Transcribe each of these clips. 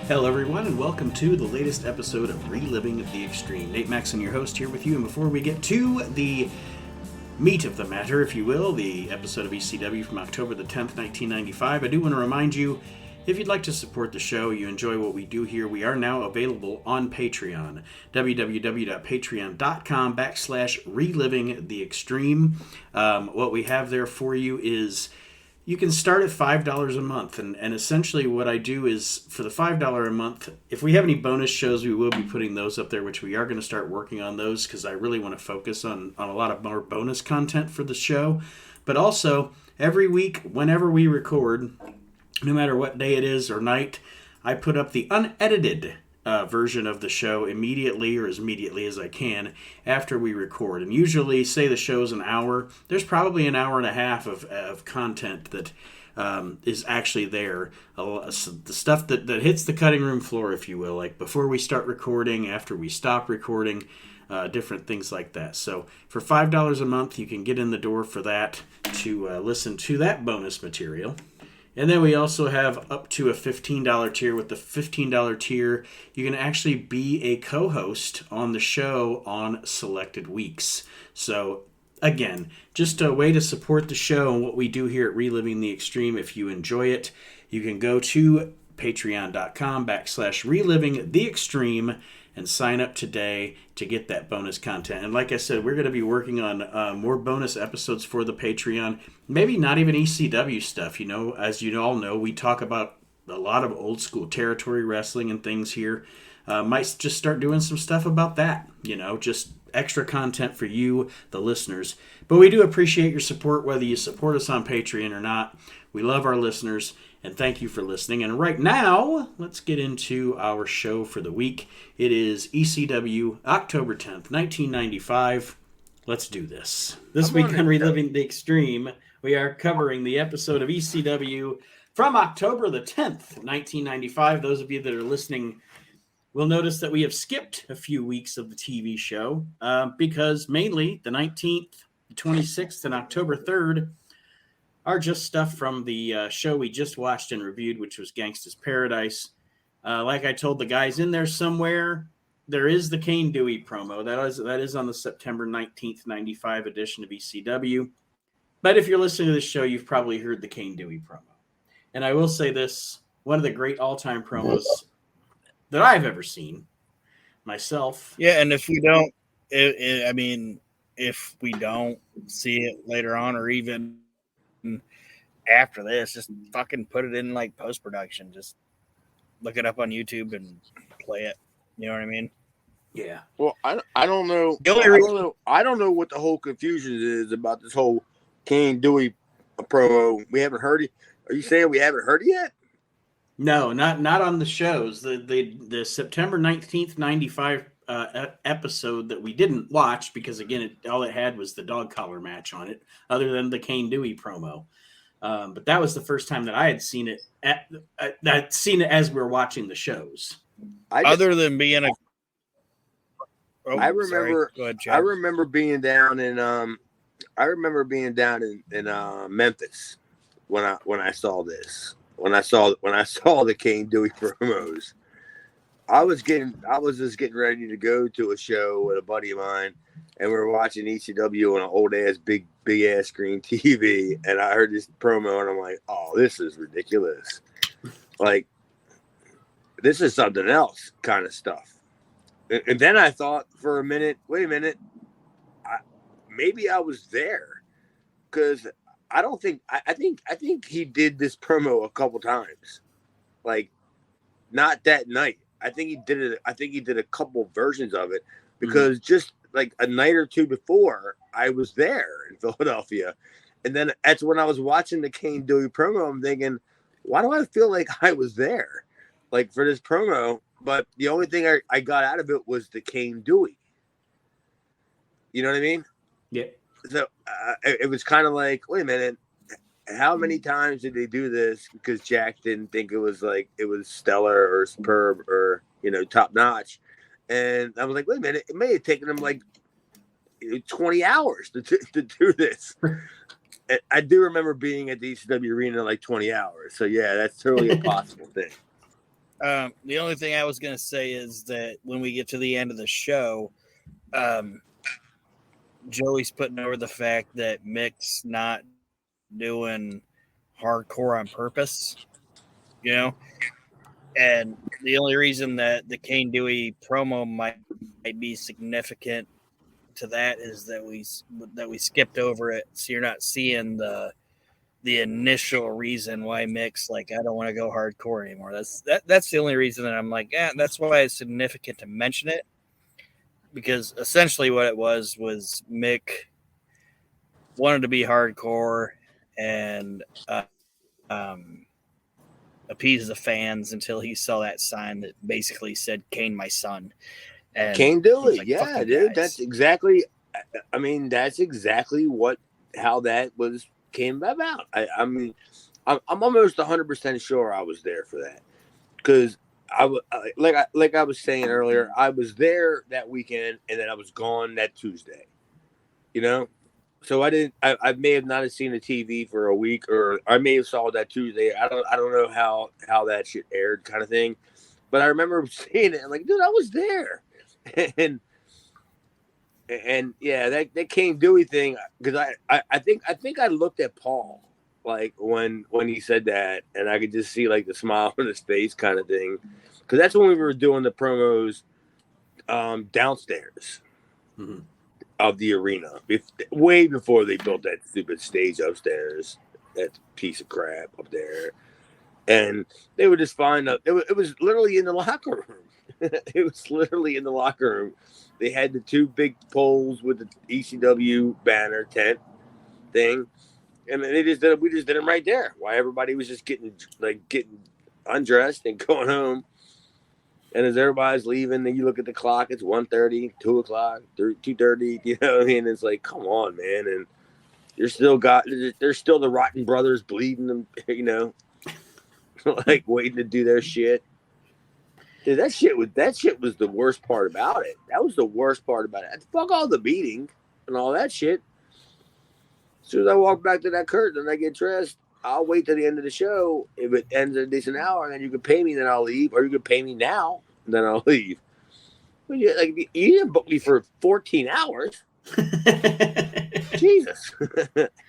Hello, everyone, and welcome to the latest episode of Reliving the Extreme. Nate Maxon, your host, here with you. And before we get to the meat of the matter, if you will, the episode of ECW from October the 10th, 1995, I do want to remind you, if you'd like to support the show, you enjoy what we do here, we are now available on Patreon. www.patreon.com/reliving the extreme. What we have there for you is you can start at $5 a month, and essentially what I do is, for the $5 a month, if we have any bonus shows, we will be putting those up there, which we are going to start working on those, because I really want to focus on a lot of more bonus content for the show. But also, every week, whenever we record, no matter what day it is or night, I put up the unedited version of the show immediately, or as immediately as I can, after we record. And usually, say the show's an hour, there's probably an hour and a half of content that is actually there. The stuff that hits the cutting room floor, if you will, like before we start recording, after we stop recording, different things like that. So for $5 a month, you can get in the door for that to listen to that bonus material. And then we also have up to a $15 tier. With the $15 tier, you can actually be a co-host on the show on selected weeks. So, again, just a way to support the show and what we do here at Reliving the Extreme. If you enjoy it, you can go to patreon.com/reliving the extreme and sign up today to get that bonus content. And like I said, we're going to be working on more bonus episodes for the Patreon. Maybe not even ECW stuff. You know, as you all know, we talk about a lot of old school territory wrestling and things here. Might just start doing some stuff about that. You know, just extra content for you, the listeners. But we do appreciate your support, whether you support us on Patreon or not. We love our listeners, and thank you for listening. And right now, let's get into our show for the week. It is ECW, October 10th, 1995. Let's do this. This week on Reliving the Extreme, we are covering the episode of ECW from October the 10th, 1995. Those of you that are listening will notice that we have skipped a few weeks of the TV show because mainly the 19th, the 26th, and October 3rd are just stuff from the show we just watched and reviewed, which was Gangsta's Paradise. Like I told the guys in there somewhere, there is the Kane Dewey promo. That is on the September 19th, 95 edition of ECW. But if you're listening to this show, you've probably heard the Kane Dewey promo. And I will say this, one of the great all-time promos that I've ever seen myself. Yeah, and if we don't, if we don't see it later on or even after this, just fucking put it in like post-production. Just look it up on YouTube and play it. You know what I mean? Yeah. Well, I don't know. I don't know what the whole confusion is about this whole Kane Dewey promo. We haven't heard it. Are you saying we haven't heard it yet? No, not on the shows. The September 19th, 95 episode that we didn't watch because, again, all it had was the dog collar match on it, other than the Kane Dewey promo. But that was the first time that I had seen it. I'd seen it as we were watching the shows. Other than being a, I remember. Go ahead, Chad. I remember being down in Memphis when I saw this. When I saw the Kane Dewey promos, I was just getting ready to go to a show with a buddy of mine, and we were watching ECW on an old ass big ass screen TV, and I heard this promo, and I'm like, oh, this is ridiculous. Like, this is something else kind of stuff. And then I thought for a minute, wait a minute, maybe I was there, because I think he did this promo a couple times, like not that night. I think he did it. I think he did a couple versions of it because just like a night or two before, I was there in Philadelphia, and then that's when I was watching the Kane Dewey promo. I'm thinking, why do I feel like I was there, like for this promo? But the only thing I got out of it was the Kane Dewey. You know what I mean? Yeah. So it was kind of like, wait a minute, how many times did they do this? Because Jack didn't think it was stellar or superb or, top notch. And I was like, wait a minute, it may have taken them like 20 hours to do this. I do remember being at the ECW arena like 20 hours. So yeah, that's totally a possible thing. The only thing I was going to say is that when we get to the end of the show, Joey's putting over the fact that Mick's not doing hardcore on purpose, you know? And the only reason that the Kane Dewey promo might be significant to that is that we skipped over it, so you're not seeing the initial reason why Mick's like, I don't want to go hardcore anymore. That's the only reason that I'm like, yeah, that's why it's significant to mention it, because essentially what it was Mick wanted to be hardcore and appease the fans until he saw that sign that basically said "Kane, my son." And Kane Dewey, like, yeah, dude, guys. that's exactly. I mean, that's exactly how that came about. I mean, I'm almost 100% sure I was there for that, because like I was saying earlier, I was there that weekend and then I was gone that Tuesday. You know, so I may have not have seen the TV for a week, or I may have saw that Tuesday. I don't know how that shit aired, kind of thing. But I remember seeing it. I'm like, dude, I was there, and yeah, that King Dewey thing, because I think I looked at Paul like when he said that, and I could just see like the smile on his face, kind of thing, because that's when we were doing the promos downstairs. Mm-hmm. Of the arena, way before they built that stupid stage upstairs, that piece of crap up there, and they would just find out it was literally in the locker room. It was literally in the locker room. They had the two big poles with the ECW banner tent thing, and we just did them right there. While everybody was just getting undressed and going home. And as everybody's leaving, then you look at the clock, it's 1:30, 2 o'clock, 2:30, you know what I mean? It's like, come on, man. And there's still the Rotten Brothers bleeding them, you know, like waiting to do their shit. Dude, that shit was the worst part about it. That was the worst part about it. Fuck all the beating and all that shit. As soon as I walk back to that curtain and I get dressed, I'll wait till the end of the show. If it ends in a decent hour, then you can pay me, then I'll leave. Or you can pay me now, then I'll leave. But you didn't book me for 14 hours. Jesus.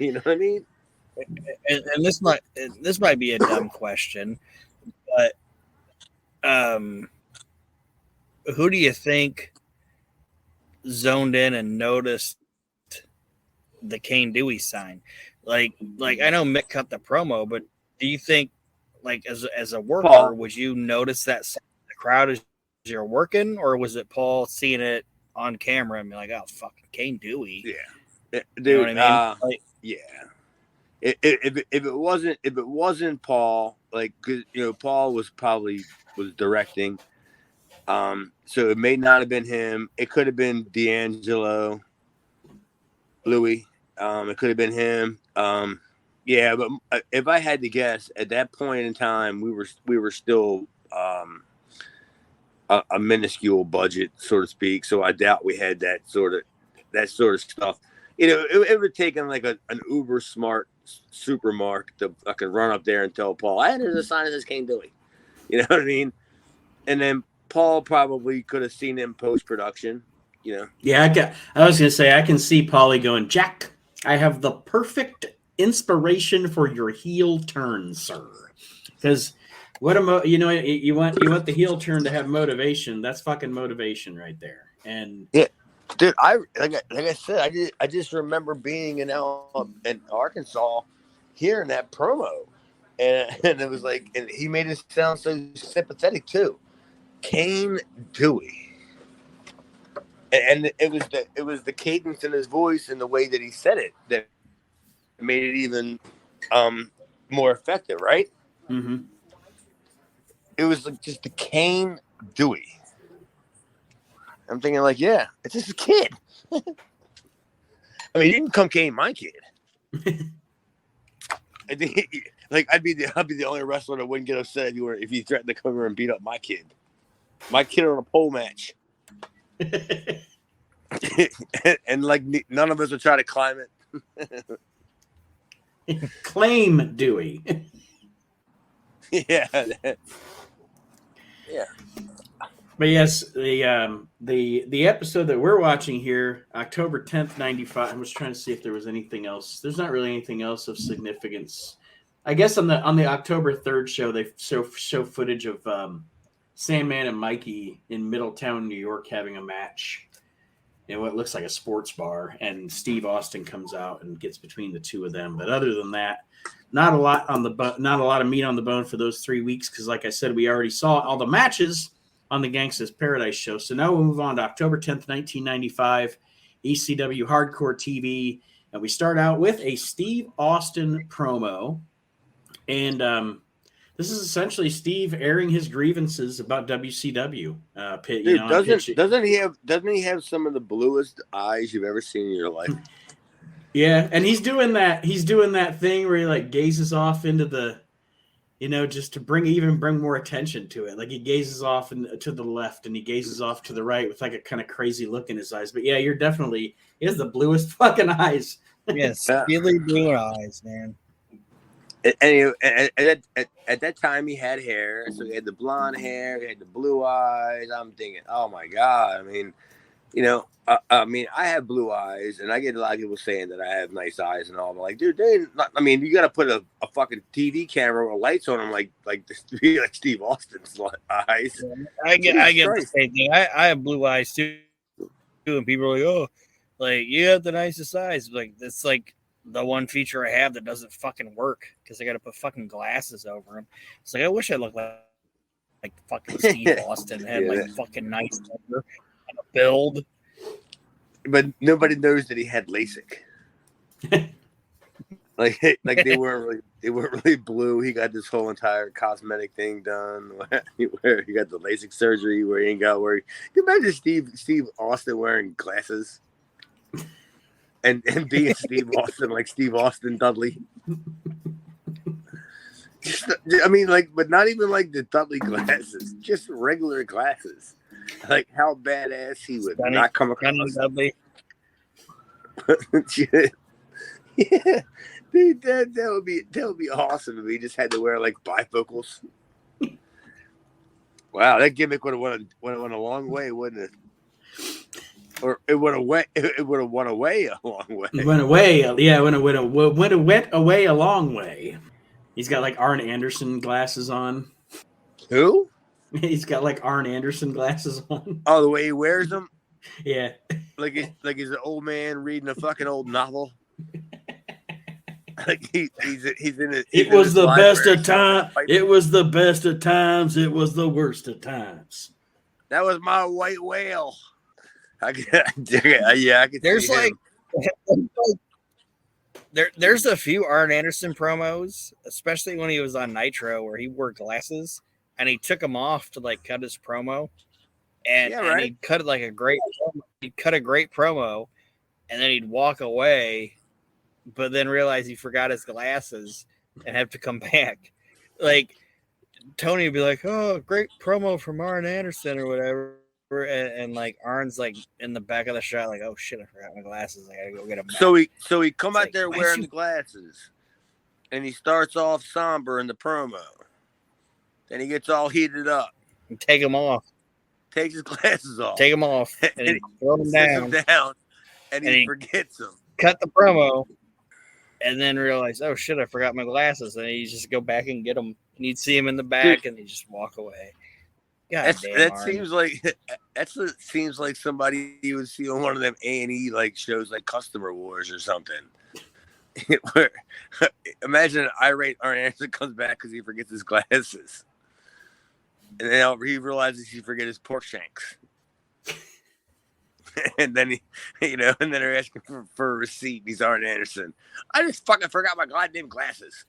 You know what I mean? And this might be a dumb question, but who do you think zoned in and noticed the Kane Dewey sign? Like I know Mick cut the promo, but do you think, like, as a worker, Paul, would you notice that sign in the crowd as you're working, or was it Paul seeing it on camera and be like, "Oh, fucking Kane Dewey"? Yeah, dude. You know what I mean? Yeah. If it wasn't Paul, like, 'cause, you know, Paul was directing. So it may not have been him. It could have been D'Angelo, Louis. It could have been him. Yeah, but if I had to guess, at that point in time, we were still a minuscule budget, so to speak. So I doubt we had that sort of stuff. You know, it would have taken like an uber smart super mark to fucking run up there and tell Paul, "Hey, there's a sign of this Kane Dewey." You know what I mean? And then Paul probably could have seen him post production. You know? Yeah, I was gonna say I can see Paulie going, Jack, I have the perfect inspiration for your heel turn, sir. Because you want the heel turn to have motivation. That's fucking motivation right there. And yeah, dude, like I said, I just remember being in Arkansas, hearing that promo, and it was like, and he made it sound so sympathetic too, Kane Dewey. And it was the cadence in his voice and the way that he said it that made it even more effective, right? mm-hmm. It was like just the Kane Dewey. I'm thinking like, yeah, it's just a kid. I mean, he didn't come Kane, my kid. I think I'd be the only wrestler that wouldn't get upset if you threatened to come over and beat up my kid on a pole match. And like none of us would try to climb it. Claim Dewey. Yeah. Yeah. But yes, the episode that we're watching here, October 10th, 95. I was trying to see if there was anything else. There's not really anything else of significance. I guess on the October 3rd show, they show footage of Sandman and Mikey in Middletown, New York, having a match in what looks like a sports bar, and Steve Austin comes out and gets between the two of them. But other than that, not a lot not a lot of meat on the bone for those 3 weeks because, like I said, we already saw all the matches on the Gangsta's Paradise show. So now we'll move on to October 10th, 1995, ECW Hardcore TV, and we start out with a Steve Austin promo, and this is essentially Steve airing his grievances about WCW. Dude, doesn't he have some of the bluest eyes you've ever seen in your life? Yeah, and he's doing that thing where he like gazes off into the, just to bring more attention to it. Like he gazes off to the left and he gazes off to the right with like a kind of crazy look in his eyes. But yeah, he has the bluest fucking eyes. Yes, really blue eyes, man. And at that time, he had hair. So he had the blonde hair, he had the blue eyes. I'm thinking, oh my God. I mean, I have blue eyes, and I get a lot of people saying that I have nice eyes and all. I'm like, dude, you got to put a fucking TV camera with lights on them like Steve Austin's eyes. I get the same thing. I have blue eyes too, and people are like, oh, like you have the nicest eyes. Like it's like the one feature I have that doesn't fucking work because I got to put fucking glasses over them. It's like I wish I looked like fucking Steve Austin had like fucking nice hair and a build. But nobody knows that he had LASIK. like they weren't really blue. He got this whole entire cosmetic thing done where he got the LASIK surgery where he ain't got worry. Can you imagine Steve Austin wearing glasses? And being Steve Austin, like Steve Austin Dudley. But not even like the Dudley glasses, just regular glasses. Like how badass he would not come across. Dudley. Yeah, dude, that would be awesome if he just had to wear like bifocals. Wow, that gimmick would have went a long way, wouldn't it? Or it would have went away a long way. It went away, yeah. Went away a long way. He's got like Arn Anderson glasses on. Who? He's got like Arn Anderson glasses on. Oh, the way he wears them. Yeah. Like he's an old man reading a fucking old novel. Like he's in it. It was the best of times. It was the best of times. It was the worst of times. That was my white whale. I can. There's there's a few Arn Anderson promos, especially when he was on Nitro, where he wore glasses and he took them off to like cut his promo, and he'd cut it like a great promo, and then he'd walk away, but then realize he forgot his glasses and have to come back. Like Tony would be like, "Oh, great promo from Arn Anderson" or whatever. And like Arn's like in the back of the shot, like, oh shit, I forgot my glasses. I gotta go get them back. So he come out there wearing the glasses, and he starts off somber in the promo. Then he gets all heated up. And take them off. Takes his glasses off. Take them off. And he throw them down. And he forgets them. Cut the promo, and then realize, oh shit, I forgot my glasses. And he just go back and get them. And you'd see him in the back, and he just walk away. Seems like somebody you would see on one of them A&E like shows like Customer Wars or something. Where, imagine an irate Arn Anderson comes back because he forgets his glasses, and then he realizes he forget his pork shanks, and then and then they're asking for a receipt. He's Arn Anderson. I just fucking forgot my goddamn glasses.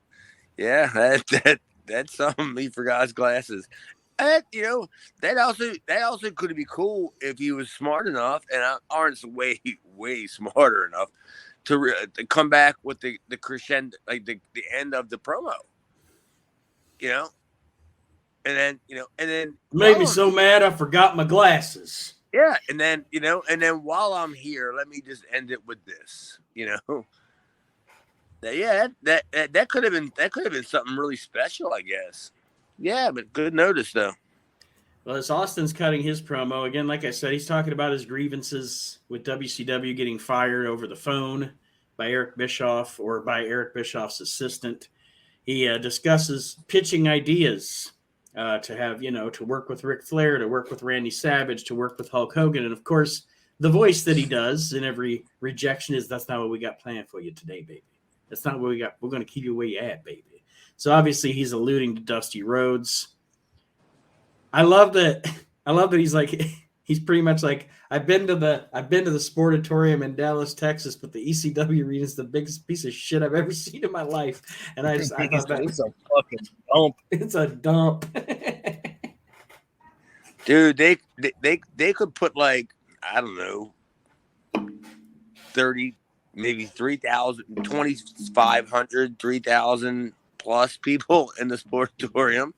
Yeah, that's something. He forgot his glasses. And, that also could be cool if he was smart enough, and Arn's way smarter enough to come back with the crescendo, like the end of the promo, and then made me so mad I forgot my glasses. Yeah, and then while I'm here, let me just end it with this, that could have been something really special, I guess. Yeah, but good notice though. Well, as Austin's cutting his promo, again, like I said, he's talking about his grievances with WCW getting fired over the phone by Eric Bischoff or by Eric Bischoff's assistant. He discusses pitching ideas to have, to work with Ric Flair, to work with Randy Savage, to work with Hulk Hogan. And of course, the voice that he does in every rejection is, "That's not what we got planned for you today, baby. That's not what we got. We're going to keep you where you at, baby." So obviously he's alluding to Dusty Rhodes. I love that. I love that he's like, he's pretty much like, I've been to the Sportatorium in Dallas, Texas, but the ECW arena is the biggest piece of shit I've ever seen in my life. And I thought that it's a fucking dump. It's a dump. Dude, they could put like, I don't know, 30, maybe 3,000, 2,500, 3,000 plus people in the Sportatorium.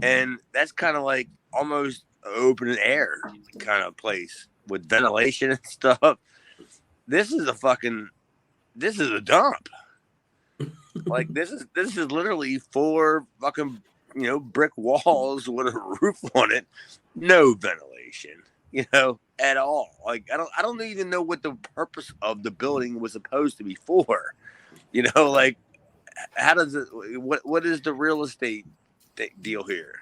And that's kind of like almost open air kind of place with ventilation and stuff. This is a dump. Like this is literally 4 fucking, brick walls with a roof on it. No ventilation, at all. Like I don't even know what the purpose of the building was supposed to be for. Like how does it, what is the real estate deal here?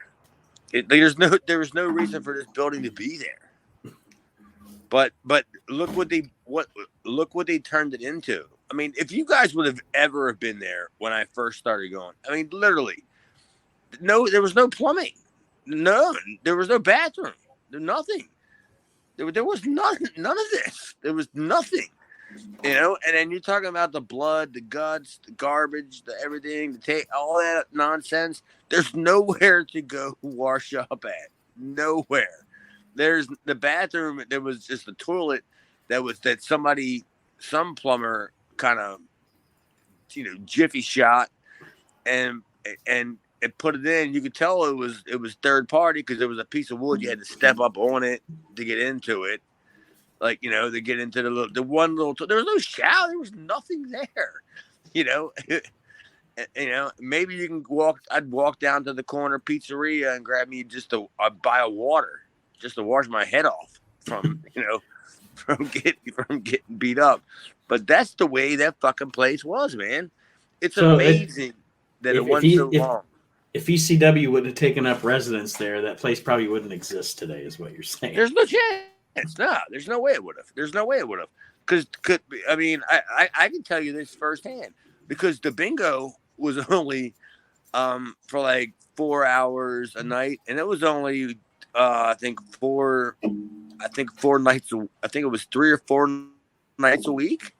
There was no reason for this building to be there. But look what they turned it into. I mean, if you guys would have ever been there when I first started going, I mean, literally, there was no plumbing, none. There was no bathroom, nothing. There was none of this. There was nothing. And then you're talking about the blood, the guts, the garbage, the everything, all that nonsense. There's nowhere to go wash up at. Nowhere. There's the bathroom. There was just a toilet that some plumber kind of, jiffy shot and it put it in. You could tell it was third party because there was a piece of wood. You had to step up on it to get into it. Like, to get into the one little, there was no shower. There was nothing there, maybe you can I'd walk down to the corner pizzeria and grab me just a buy a water just to wash my head off from, from getting beat up. But that's the way that fucking place was, man. It's amazing that it wasn't so long. If ECW wouldn't have taken up residence there, that place probably wouldn't exist today, is what you're saying. There's no chance. There's no way it would have. Because I mean, I can tell you this firsthand because the bingo was only for like 4 hours a night, and it was only I think 4 nights. I think it was 3 or 4 nights a week,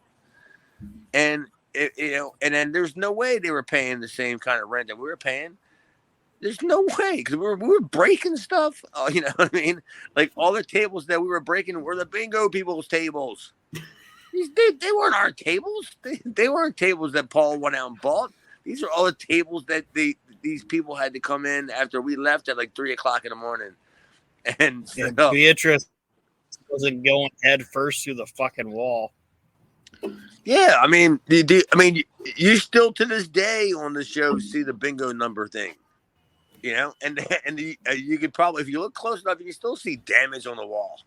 and and then there's no way they were paying the same kind of rent that we were paying. There's no way because we were breaking stuff. You know what I mean? Like all the tables that we were breaking were the bingo people's tables. They weren't our tables. They weren't tables that Paul went out and bought. These are all the tables that these people had to come in after we left at like 3:00 in the morning. And Beatrice wasn't going head first through the fucking wall. Yeah, I mean, you still to this day on the show see the bingo number thing. And you could probably, if you look close enough, you can still see damage on the wall,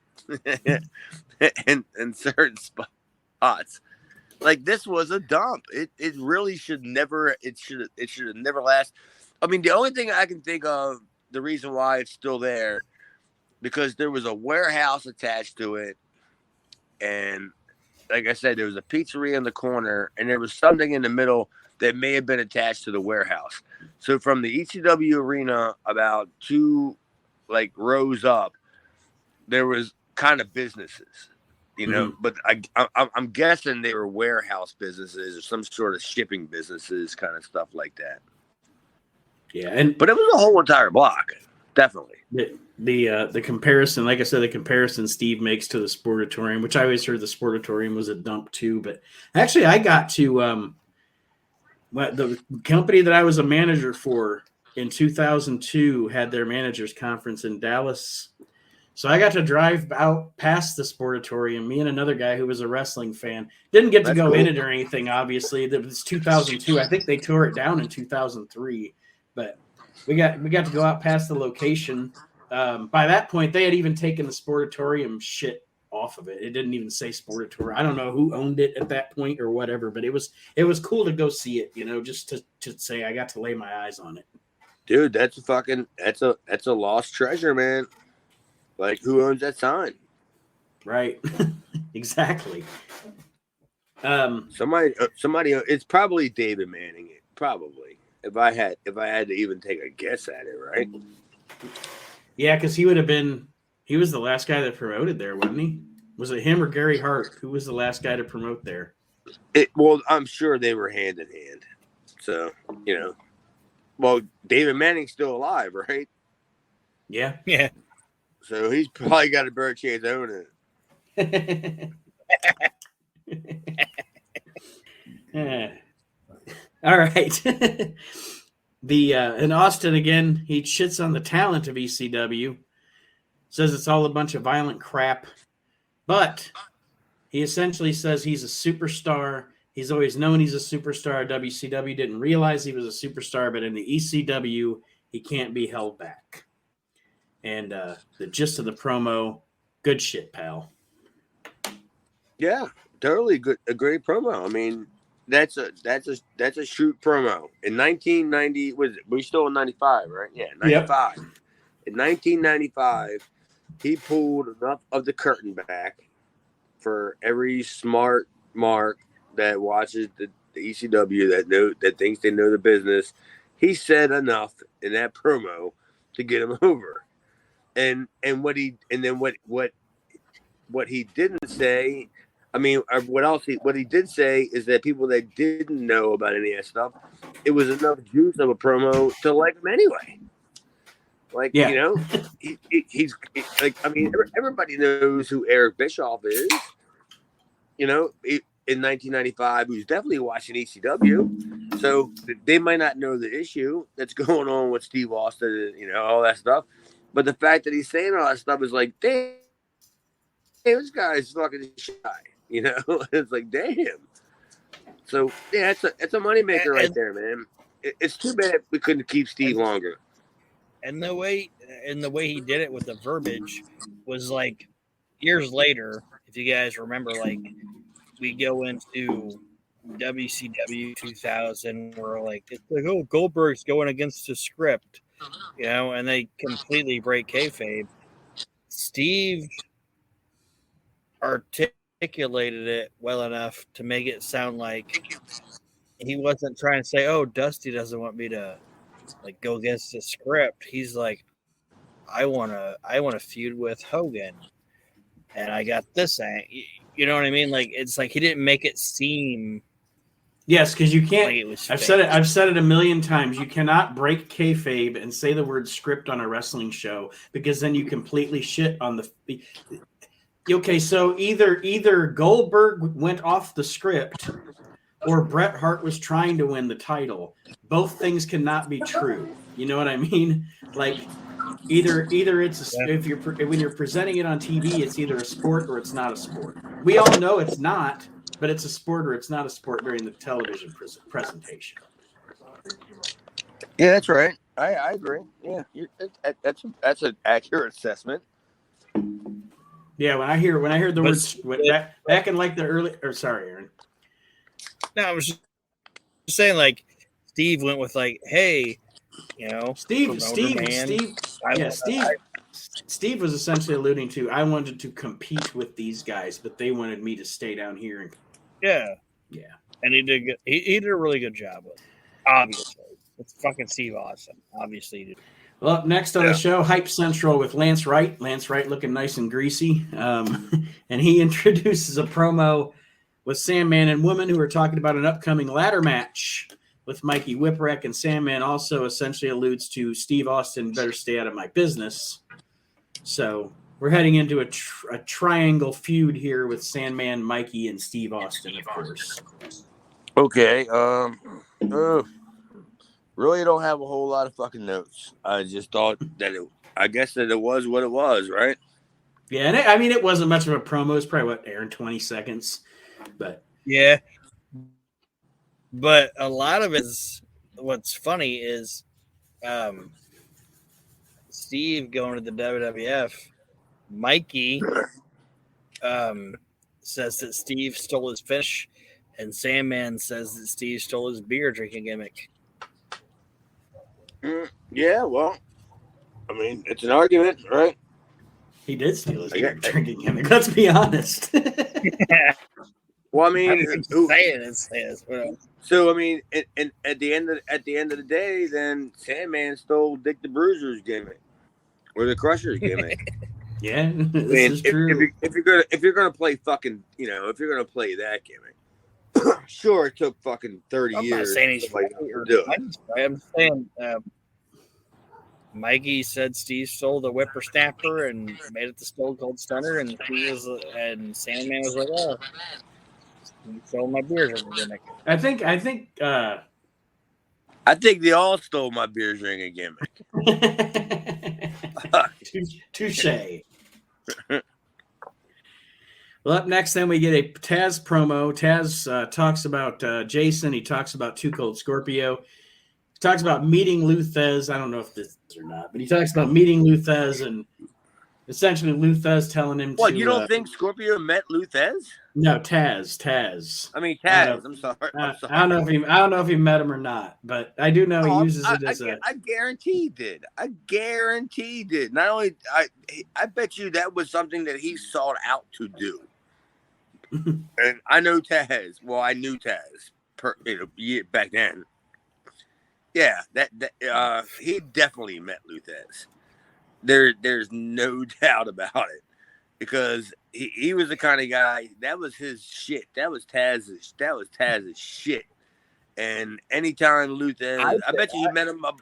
and certain spots. Like this was a dump. It really should never. It should have never last. I mean, the only thing I can think of, the reason why it's still there, because there was a warehouse attached to it, and like I said, there was a pizzeria in the corner, and there was something in the middle that may have been attached to the warehouse. So from the ECW arena, about 2 rows up, there was kind of businesses, But I'm guessing they were warehouse businesses or some sort of shipping businesses, kind of stuff like that. Yeah, but it was a whole entire block, definitely. The comparison, like I said, the comparison Steve makes to the Sportatorium, which I always heard the Sportatorium was a dump too, but actually I got to the company that I was a manager for in 2002 had their managers conference in Dallas. So I got to drive out past the Sportatorium, me and another guy who was a wrestling fan. Didn't get to go in it or anything, obviously. It was 2002. I think they tore it down in 2003. But we got to go out past the location by that point, they had even taken the Sportatorium shit off of it. It didn't even say Sportatorium. I don't know who owned it at that point or whatever, but it was cool to go see it, just to say I got to lay my eyes on it. Dude, that's a lost treasure, man. Like, who owns that sign? Right. Exactly. Somebody. It's probably David Manning. Probably. If I had to even take a guess at it, right? Yeah, because he was the last guy that promoted there, wasn't he? Was it him or Gary Hart? Who was the last guy to promote there? Well, I'm sure they were hand in hand. So, well, David Manning's still alive, right? Yeah. Yeah. So he's probably got a better chance owning it. All right. In Austin again, he shits on the talent of ECW, says it's all a bunch of violent crap, but he essentially says he's a superstar. He's always known he's a superstar. WCW didn't realize he was a superstar, but in the ECW, he can't be held back. And the gist of the promo, good shit, pal. Yeah, totally good. A great promo. I mean, that's a shoot promo. In 1990, we're still in 95, right? Yeah, 95. Yep. In 1995, he pulled enough of the curtain back for every smart mark that watches the ECW that thinks they know the business. He said enough in that promo to get him over. And what he didn't say, I mean, what he did say is that people that didn't know about any of that stuff, it was enough juice of a promo to like him anyway. Like, yeah. He's like, I mean, everybody knows who Eric Bischoff is. In 1995, who's definitely watching ECW. So they might not know the issue that's going on with Steve Austin and, all that stuff. But the fact that he's saying all that stuff is like, damn, this guy's fucking shy. It's like, damn. So yeah, it's a moneymaker right there, man. It's too bad we couldn't keep Steve longer. And the way he did it with the verbiage was like years later. If you guys remember, like we go into WCW 2000, where it's like, oh, Goldberg's going against the script, and they completely break kayfabe. Steve articulated it well enough to make it sound like he wasn't trying to say, "Oh, Dusty doesn't want me to go against the script." He's like, "I want to feud with Hogan, and I got this." You know what I mean? Like, it's like he didn't make it seem. Yes, because you can't. Like I've said it a million times. You cannot break kayfabe and say the word script on a wrestling show, because then you completely shit on the. Okay, so either Goldberg went off the script, or Bret Hart was trying to win the title. Both things cannot be true. You know what I mean? Like either it's when you're presenting it on TV, it's either a sport or it's not a sport. We all know it's not, but it's a sport or it's not a sport during the television presentation. Yeah, that's right. I agree. Yeah, that's an accurate assessment. Yeah, when I hear the words back in like the early, or sorry, Aaron. No, I was just saying, like, Steve went with like, hey, Steve was essentially alluding to, I wanted to compete with these guys, but they wanted me to stay down here and yeah, and he did good. He did a really good job with it. Obviously, it's fucking Steve Austin. Obviously, he did. Well, up next on the show, Hype Central with Lance Wright. Lance Wright looking nice and greasy. And he introduces a promo with Sandman and Woman, who are talking about an upcoming ladder match with Mikey Whipwreck. And Sandman also essentially alludes to Steve Austin better stay out of my business. So we're heading into a triangle feud here with Sandman, Mikey, and Steve Austin, of course. Okay. Really don't have a whole lot of fucking notes. I just thought that I guess that it was what it was, right? Yeah, and it wasn't much of a promo. It was probably, Aaron, 20 seconds. But yeah. But a lot of it is, what's funny is Steve going to the WWF, Mikey says that Steve stole his fish, and Sandman says that Steve stole his beer drinking gimmick. Yeah, well, I mean, it's an argument, right? He did steal his beer drinking gimmick. Let's be honest. Well, I mean, so I mean, and at the end of the day, then Sandman stole Dick the Bruiser's gimmick or the Crusher's gimmick. Yeah, this I mean, is true. If you're gonna play fucking, you know, if you're gonna play that gimmick, sure, it took fucking 30 years. I'm not saying he's right or do it. I'm saying Mikey said Steve stole the whippersnapper and made it the Stone Cold Stunner, and Sandman was like, "Oh, you stole my beer drinking gimmick." I think they all stole my beer drinking gimmick. Touche. Well, up next, then we get a Taz promo. Taz talks about Jason. He talks about Too Cold Scorpio. He talks about meeting Lou Thesz. I don't know if this is or not, but he talks about meeting Lou Thesz and essentially Lou Thesz telling him What, you don't think Scorpio met Lou Thesz? No, Taz. I mean, Taz. I'm sorry. I don't know if he met him or not, but I do know he uses it as I guarantee he did. I guarantee he did. Not only I bet you that was something that he sought out to do. And I know Taz. Well, I knew Taz back then. Yeah, that he definitely met Lou Thesz. There's no doubt about it, because he was the kind of guy that was his shit. That was Taz's shit. And anytime Lou Thesz, I bet you he met him. I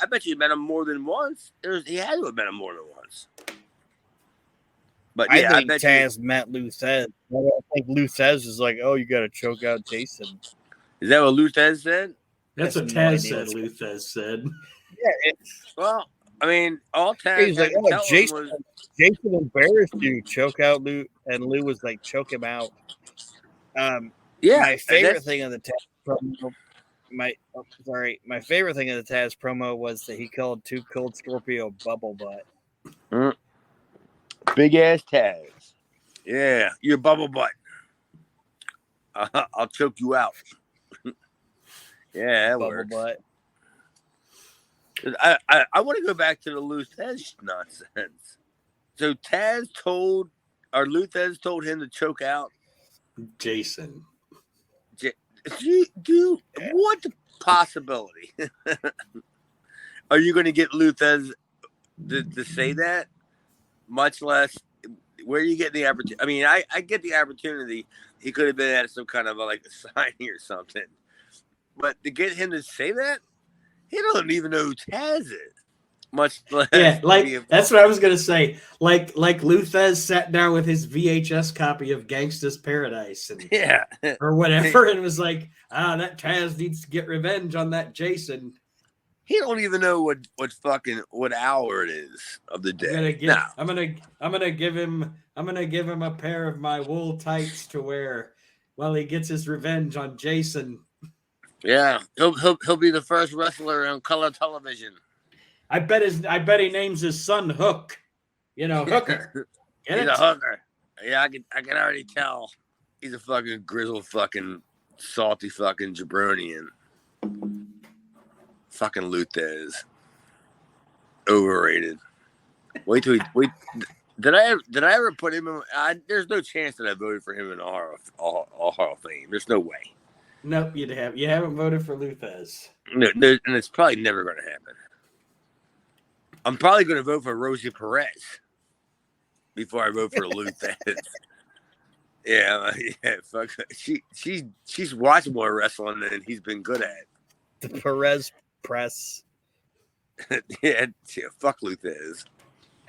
bet you he met him more than once. He had to have met him more than once. But yeah, I bet Taz met Lou Thesz. I don't think Lou Thesz is like, "Oh, you got to choke out Jason." Is that what Lou Thesz said? That's what Taz said. Lou Thesz said. Yeah. Well, I mean, all Taz he's like, "Oh, Jason embarrassed you. Choke out Lou," and Lou was like, "Choke him out." My favorite thing of the Taz promo. My favorite thing of the Taz promo was that he called Too Cold Scorpio Bubble Butt. Big ass Taz. Yeah, you're bubble butt. I'll choke you out. Yeah, that bubble works. Butt. I want to go back to the Lou Thesz nonsense. So Lou Thesz told him to choke out Jason. Dude, what the possibility? Are you going to get Lou Thesz to say that? Much less, where are you getting the opportunity? I mean, I get the opportunity. He could have been at some kind of like a signing or something. But to get him to say that, he don't even know who Taz is. Much less. Yeah, that's what I was gonna say. Like Lou Thesz sat down with his VHS copy of Gangsta's Paradise or whatever, and was like, that Taz needs to get revenge on that Jason. He don't even know what hour it is of the day. I'm gonna give him a pair of my wool tights to wear while he gets his revenge on Jason. Yeah, he'll be the first wrestler on color television. I bet he names his son Hook. Hooker. He's a hooker. Yeah, I can already tell. He's a fucking grizzled, fucking salty, fucking jabronian. Fucking Lou Thesz. Overrated. Wait. Did I ever put him in? There's no chance that I voted for him in Hall of Fame. There's no way. Nope, you haven't voted for Lou Thesz. No, and it's probably never going to happen. I'm probably going to vote for Rosie Perez before I vote for Lou Thesz. Yeah, fuck. She's watched more wrestling than he's been good at. The Perez press. yeah, fuck Lou Thesz.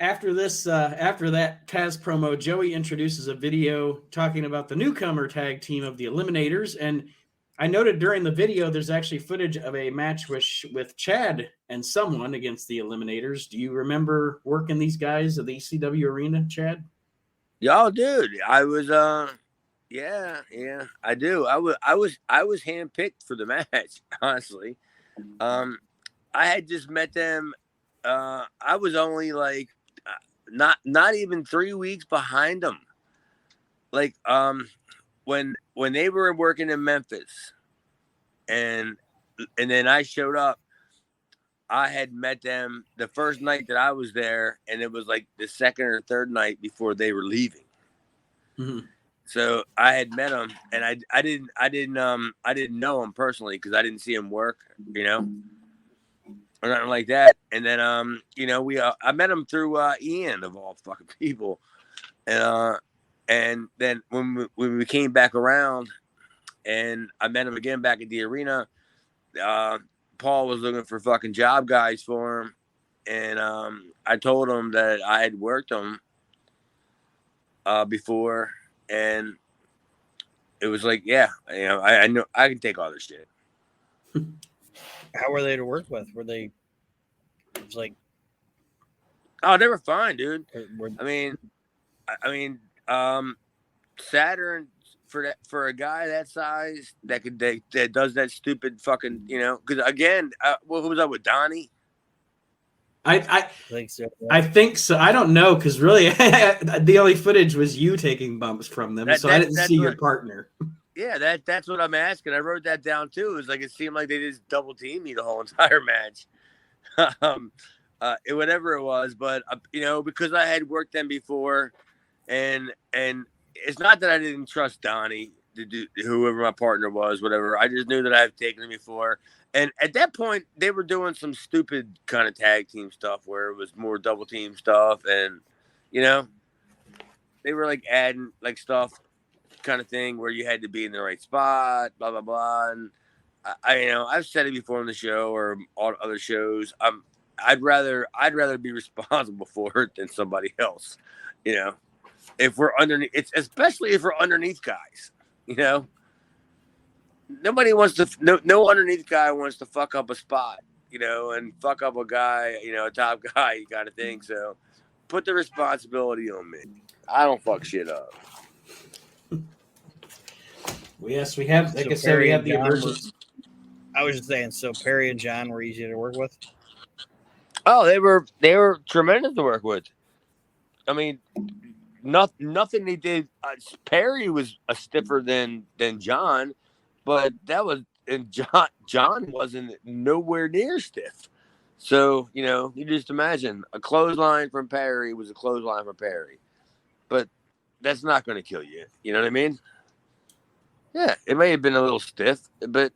After that Taz promo, Joey introduces a video talking about the newcomer tag team of the Eliminators, and I noted during the video there's actually footage of a match with Chad and someone against the Eliminators. Do you remember working these guys at the ECW arena, Chad? Y'all, dude, I was yeah, I do. I was handpicked for the match, honestly. I had just met them I was only like not even 3 weeks behind them. Like when they were working in Memphis, and then I showed up. I had met them the first night that I was there, and it was like the second or third night before they were leaving. Mm-hmm. So I had met them, and I didn't know them personally because I didn't see him work, or nothing like that. And then I met him through Ian of all fucking people, and then when we came back around, and I met him again back at the arena. Paul was looking for fucking job guys for him, and I told him that I had worked them before, and it was like, yeah, I know I can take all this shit. How were they to work with? Were they? It was like, oh, they were fine, dude. were, I mean, Saturn for a guy that size that does that stupid fucking, because again, who was I with, Donnie? I think so. I think so. I don't know because really, the only footage was you taking bumps from them, so I didn't see your partner. Yeah, that's what I'm asking. I wrote that down too. It was like it seemed like they just double teamed me the whole entire match, whatever it was. But because I had worked them before, and it's not that I didn't trust Donnie to do whoever my partner was, whatever. I just knew that I've taken him before. And at that point, they were doing some stupid kind of tag team stuff where it was more double team stuff. And, they were like adding like stuff kind of thing where you had to be in the right spot, blah, blah, blah. And I've said it before on the show or on other shows. I'd rather be responsible for it than somebody else, if we're underneath, it's especially if we're underneath guys, nobody wants to, no underneath guy wants to fuck up a spot, and fuck up a guy, a top guy, you got to think. So put the responsibility on me. I don't fuck shit up. Yes, we have, like I said, we have the emergency. I was just saying, so Perry and John were easy to work with? Oh, they were tremendous to work with. I mean, nothing they did. Perry was a stiffer than John, but John wasn't nowhere near stiff. So you just imagine a clothesline from Perry was a clothesline from Perry, but that's not going to kill you. You know what I mean? Yeah, it may have been a little stiff, but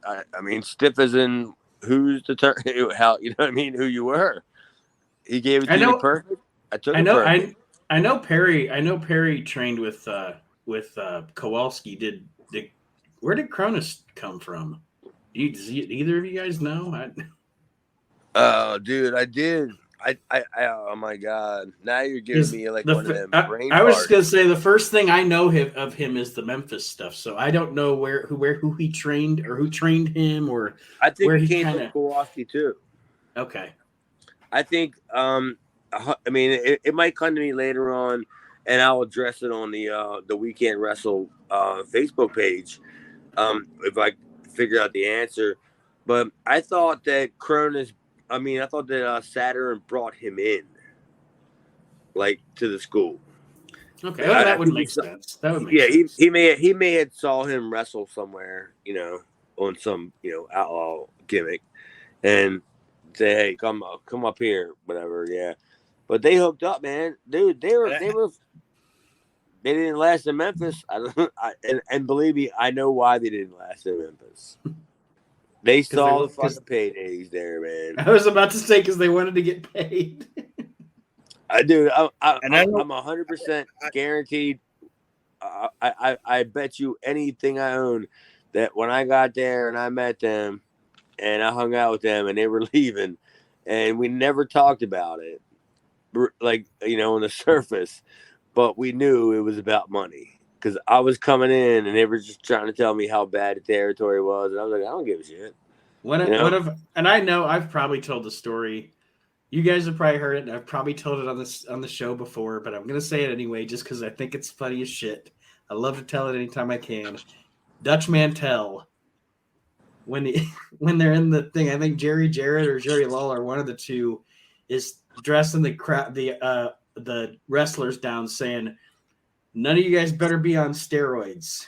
I mean, stiff as in who's the turn? How, you know what I mean? Who you were? He gave it to me perfect. I took it perfect. I know Perry trained with Kowalski. Where did Cronus come from? Does either of you guys know? Oh, dude, I did. Oh my God! Now you're giving me like one of them brain I was farts. just gonna say the first thing I know of him is the Memphis stuff. So I don't know who he trained or who trained him or I think where he came from Kowalski too. Okay. I think. I mean, it might come to me later on, and I'll address it on the Weekend Wrestle Facebook page if I figure out the answer. But I thought that Saturn brought him in, like, to the school. Okay, well, that would make sense. That would make sense. He may have saw him wrestle somewhere, on some outlaw gimmick, and say, hey, come up here, whatever. Yeah, but they hooked up, man, dude. They didn't last in Memphis. And believe me, I know why they didn't last in Memphis. They saw the fucking paydays there, man. I was about to say because they wanted to get paid. I'm 100% guaranteed. I bet you anything I own that when I got there and I met them and I hung out with them and they were leaving and we never talked about it, like, on the surface, but we knew it was about money because I was coming in and they were just trying to tell me how bad the territory was. And I was like, I don't give a shit. And I know I've probably told the story. You guys have probably heard it, and I've probably told it on the show before, but I'm going to say it anyway just because I think it's funny as shit. I love to tell it anytime I can. Dutch Mantel, when they're in the thing, I think Jerry Jarrett or Jerry Lawler, one of the two, is dressing the wrestlers down, saying, "None of you guys better be on steroids.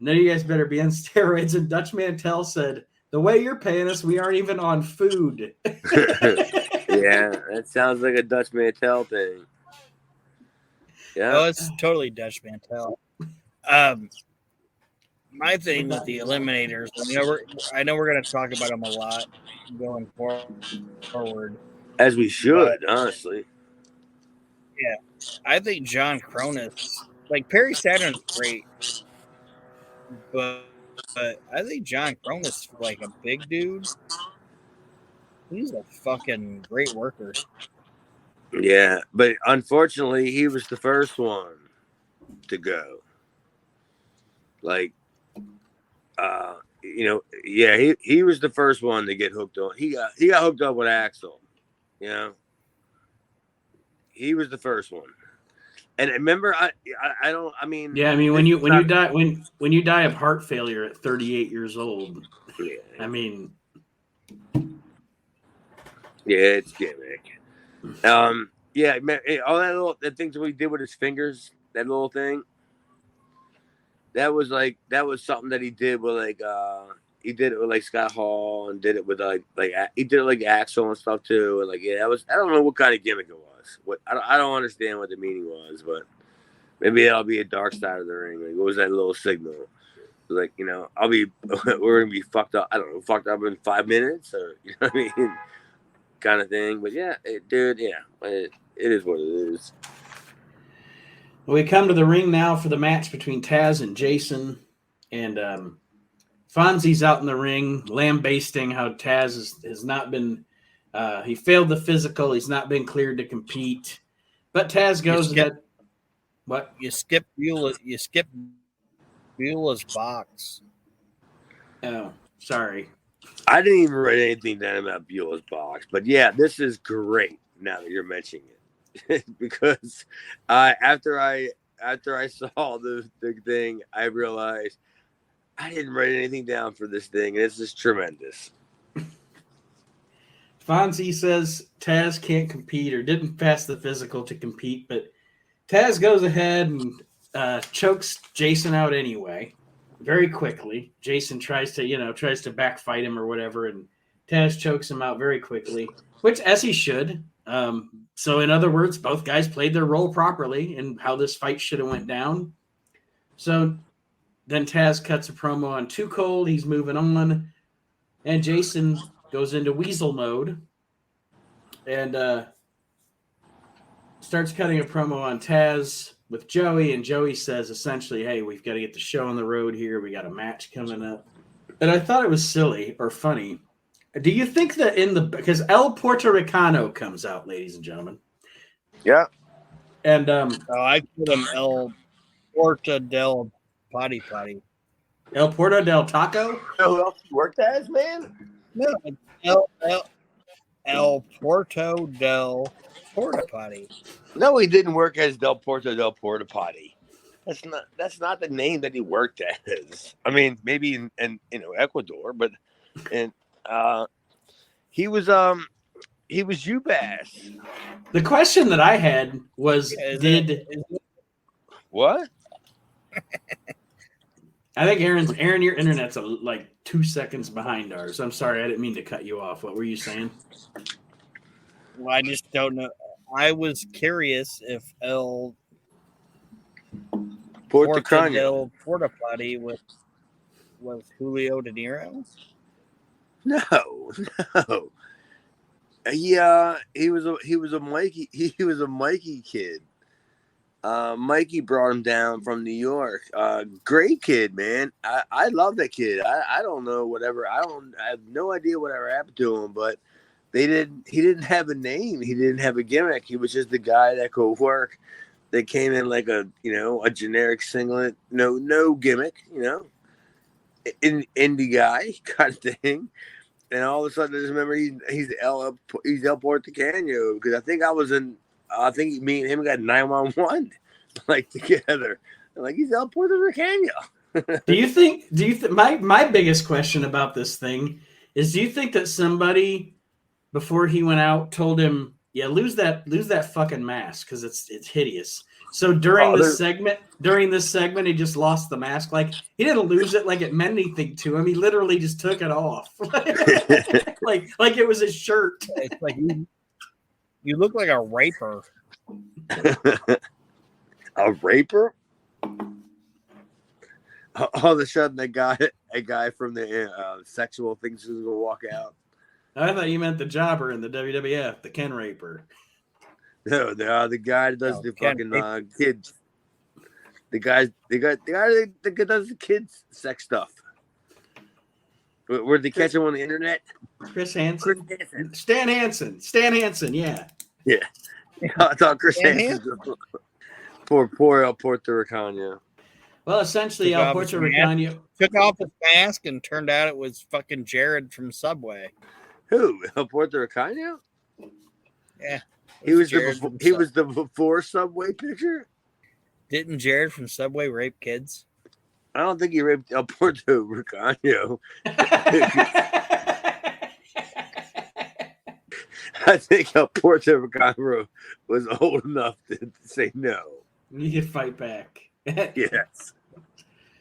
None of you guys better be on steroids." And Dutch Mantel said, "The way you're paying us, we aren't even on food." Yeah, that sounds like a Dutch Mantel thing. Yeah. Oh, it's totally Dutch Mantel. My thing with the Eliminators, I know we're going to talk about them a lot going forward. As we should, honestly. Yeah, I think John Cronus, like Perry Saturn's great, but I think John Cronus, like a big dude, he's a fucking great worker. Yeah, but unfortunately, he was the first one to go. Like, he was the first one to get hooked on. He got hooked up with Axel. You know, he was the first one. And remember, yeah, I mean when you die of heart failure at 38 years old, yeah. I mean, yeah, it's gimmick. Yeah, man, all that things we did with his fingers, that little thing. That was something that he did with he did it with like Scott Hall and did it with he did it like Axel and stuff too, and that was, I don't know what kind of gimmick it was. What I don't understand what the meaning was, but maybe that'll be a dark side of the ring. Like, what was that little signal? Like, we're gonna be fucked up. I don't know, fucked up in 5 minutes, or you know what I mean, kind of thing. But yeah, it is what it is. We come to the ring now for the match between Taz and Jason, and Fonzie's out in the ring lambasting how Taz has not been. He failed the physical. He's not been cleared to compete. But Taz goes ahead. What? You skip Beulah's box. Oh, sorry. I didn't even write anything down about Beulah's box, but yeah, this is great now that you're mentioning it. Because after I saw the thing, I realized I didn't write anything down for this thing, and this is tremendous. Fonzie says Taz can't compete or didn't pass the physical to compete, but Taz goes ahead and chokes Jason out anyway, very quickly. Jason tries to backfight him or whatever, and Taz chokes him out very quickly, which as he should. So in other words, both guys played their role properly in how this fight should have went down. So then Taz cuts a promo on Too Cold. He's moving on, and Jason goes into Weasel mode and starts cutting a promo on Taz with Joey, and Joey says essentially, "Hey, we've got to get the show on the road here. We got a match coming up." And I thought it was silly or funny. Do you think that because El Puerto Ricano comes out, ladies and gentlemen? Yeah. And I call him El Puerto del Potty Potty. El Puerto del Taco? You know who else worked as, man? No, El Puerto del Porta Potty. No, he didn't work as Del Puerto del Porta Potty. That's not the name that he worked as. I mean, maybe in Ecuador, but he was UBAS. The question that I had was, what? I think Aaron, your internet's like 2 seconds behind ours. I'm sorry, I didn't mean to cut you off. What were you saying? Well, I just don't know. I was curious if El Puerto del Porta Potty was Julio De Niro. No. Yeah, he was a Mikey kid. Mikey brought him down from New York. Great kid, man. I love that kid. I don't know whatever. I have no idea whatever happened to him, but he didn't have a name. He didn't have a gimmick. He was just the guy that could work. That came in like a generic singlet, no gimmick, indie guy kind of thing. And all of a sudden, I just remember he's El Portocano, because I think me and him got 911 together. I'm he's El Portocano. Do you think my biggest question about this thing is, do you think that somebody before he went out told him, Yeah, lose that fucking mask because it's hideous. So during this segment, he just lost the mask. Like he didn't lose it like it meant anything to him. He literally just took it off, like it was his shirt. It's like you look like a raper. A raper? All of a sudden, a guy from the sexual things is gonna walk out. I thought you meant the jobber in the WWF, the Ken Raper. No, the guy that does the fucking kids. The guy that does the kids sex stuff. Where'd they catch him on the internet? Chris Hansen. Stan Hansen, yeah. Yeah. I thought Chris Hansen. Poor El Puerto Ricano. Well, essentially, El Puerto Ricano took off his mask and turned out it was fucking Jared from Subway. Who? El Puerto Ricano? Yeah. He was the before Subway picture? Didn't Jared from Subway rape kids? I don't think he raped El Puerto Ricano. I think El Puerto Ricano was old enough to say no. You can fight back. Yes.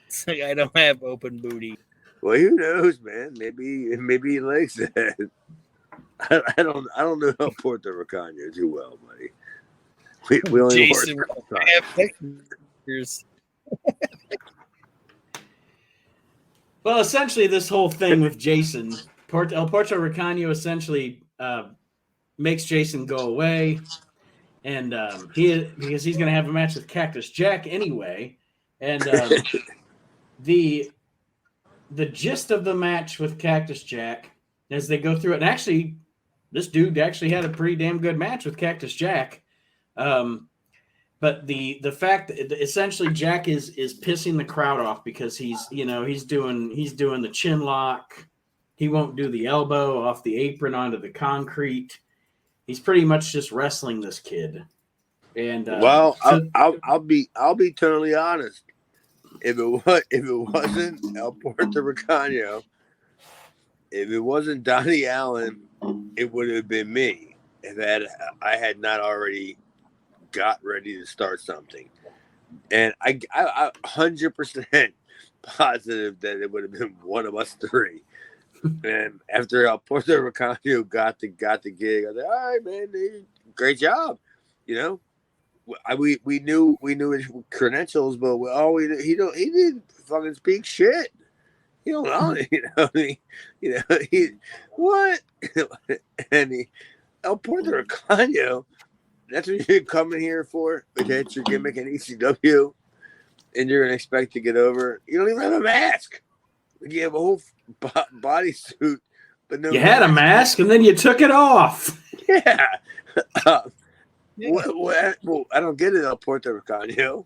It's like I don't have open booty. Well, who knows, man? Maybe he likes that. I don't know El Puerto Ricano too well, buddy. We only Jason, I have pictures. Well, essentially, this whole thing with Jason, El Puerto Ricano essentially makes Jason go away, and because he's going to have a match with Cactus Jack anyway, and the gist of the match with Cactus Jack as they go through it, and actually, this dude actually had a pretty damn good match with Cactus Jack. But the fact that essentially Jack is pissing the crowd off because he's doing the chin lock. He won't do the elbow off the apron onto the concrete. He's pretty much just wrestling this kid. And I'll be totally honest. If it wasn't El Puerto Ricano, if it wasn't Donnie Allen, it would have been me. If I had not already got ready to start something, and I 100% positive that it would have been one of us three. And after El Puerto Ricano got the gig, I was like, all right, man, great job. You know, we knew his credentials, but he didn't fucking speak shit. He don't know, what? And El Puerto Ricano. That's what you're coming here for? But that's your gimmick in ECW, and you're going to expect to get over. You don't even have a mask. You have a whole bodysuit, but no. You had a mask, and then you took it off. Yeah. Well, I don't get it, El Puerto Ricano.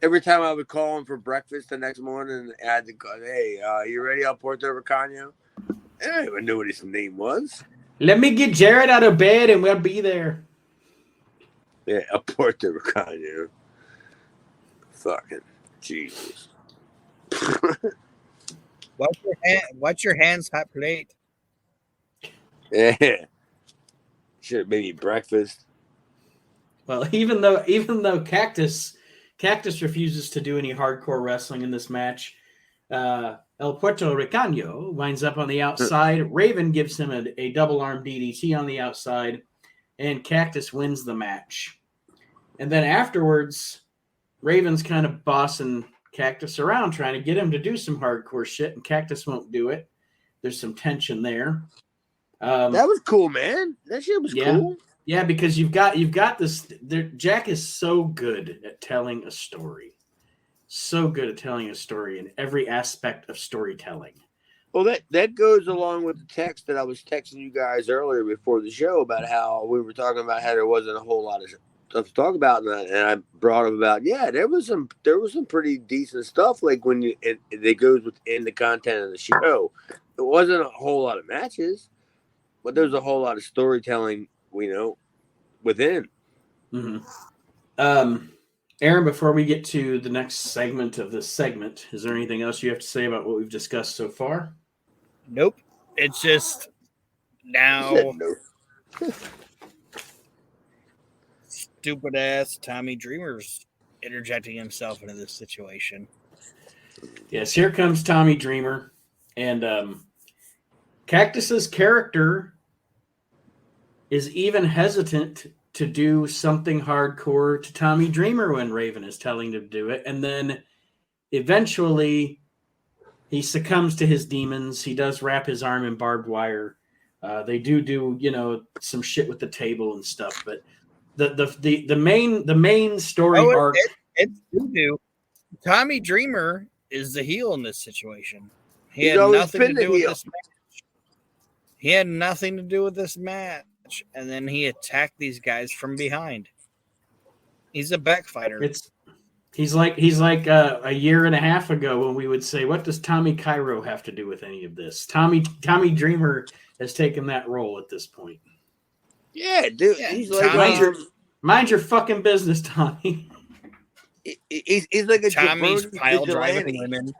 Every time I would call him for breakfast the next morning, I had to go, hey, you ready, El Puerto Ricano? I didn't even know what his name was. Let me get Jared out of bed and we'll be there. Yeah, El Puerto Ricano. Fucking Jesus. Watch your hands, hot plate. Yeah. Should have made me breakfast. Well, even though Cactus refuses to do any hardcore wrestling in this match, El Puerto Ricano winds up on the outside. Raven gives him a double arm DDT on the outside, and Cactus wins the match. And then afterwards, Raven's kind of bossing Cactus around, trying to get him to do some hardcore shit, and Cactus won't do it. There's some tension there. That was cool, man. That shit was cool. Yeah, because you've got this. Jack is so good at telling a story. So good at telling a story in every aspect of storytelling. Well, that goes along with the text that I was texting you guys earlier before the show about how we were talking about how there wasn't a whole lot of stuff to talk about, and I brought up about there was some pretty decent stuff like when it goes within the content of the show. It wasn't a whole lot of matches, but there was a whole lot of storytelling, within. Mm-hmm. Aaron, before we get to the next segment of this segment, is there anything else you have to say about what we've discussed so far? Nope. It's just now No. Stupid ass Tommy Dreamer's interjecting himself into this situation. Yes, here comes Tommy Dreamer, and Cactus's character is even hesitant to do something hardcore to Tommy Dreamer when Raven is telling him to do it, and then eventually he succumbs to his demons. He does wrap his arm in barbed wire. They do some shit with the table and stuff, but the main story arc. It's doo-doo. Tommy Dreamer is the heel in this situation. He He's had always nothing to been the do with heel. this match. He had nothing to do with this match, and then he attacked these guys from behind. He's a backfighter. He's like a year and a half ago when we would say, "What does Tommy Cairo have to do with any of this?" Tommy Dreamer has taken that role at this point. Yeah, dude. Yeah, He's like mind your fucking business, Tommy. He's like a Tommy's jabroni pile vigilante. driving women.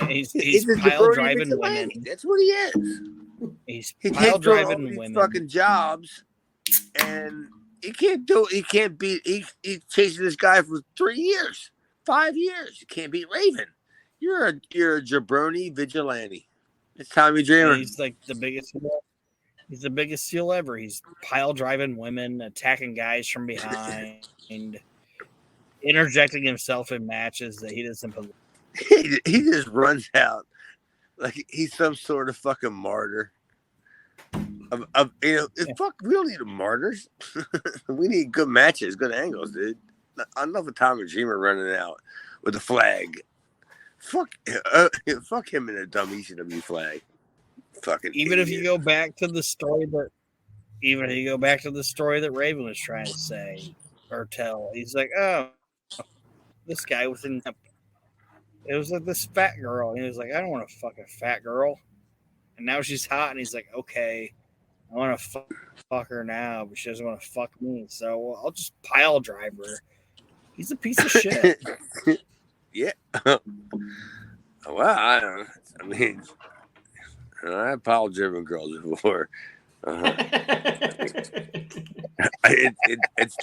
He's a pile jabroni driving vigilante. women. That's what he is. He's He pile takes on all driving these women. fucking jobs, and he can't do it. He can't beat. He's chasing this guy for 3 years, 5 years. You can't beat Raven. You're a jabroni vigilante. It's Tommy Dreamer. And he's like the biggest. He's the biggest heel ever. He's pile driving women, attacking guys from behind, interjecting himself in matches that he doesn't believe. He just runs out like he's some sort of fucking martyr. Fuck, we don't need martyrs. We need good matches, good angles, dude. I love a Tommy Dreamer running out with a flag. Fuck him in a dumb ECW flag. Fucking Even idiot. if you go back to the story that Raven was trying to say or tell, he's like, oh, this guy was in. It was like this fat girl, and he was like, I don't want to fuck a fat girl. And now she's hot, and he's like, okay, I want to fuck her now, but she doesn't want to fuck me, so I'll just pile drive her. He's a piece of shit. Yeah. Well, I don't know. I mean, I've pile driven girls before. It's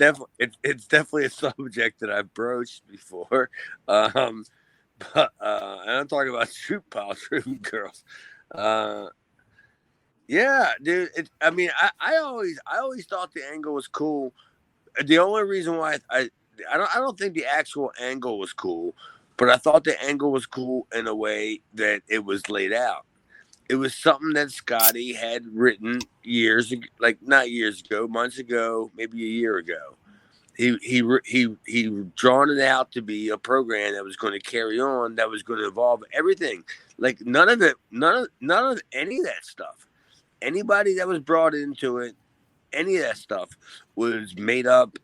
definitely a subject that I've broached before. And I'm talking about shoot pile driven girls. Yeah, dude. I always thought the angle was cool. The only reason why I don't think the actual angle was cool, but I thought the angle was cool in a way that it was laid out. It was something that Scotty had written not years ago, months ago, maybe a year ago. He drawn it out to be a program that was going to carry on, that was going to involve everything. Like none of any of that stuff. Anybody that was brought into it, any of that stuff was made up,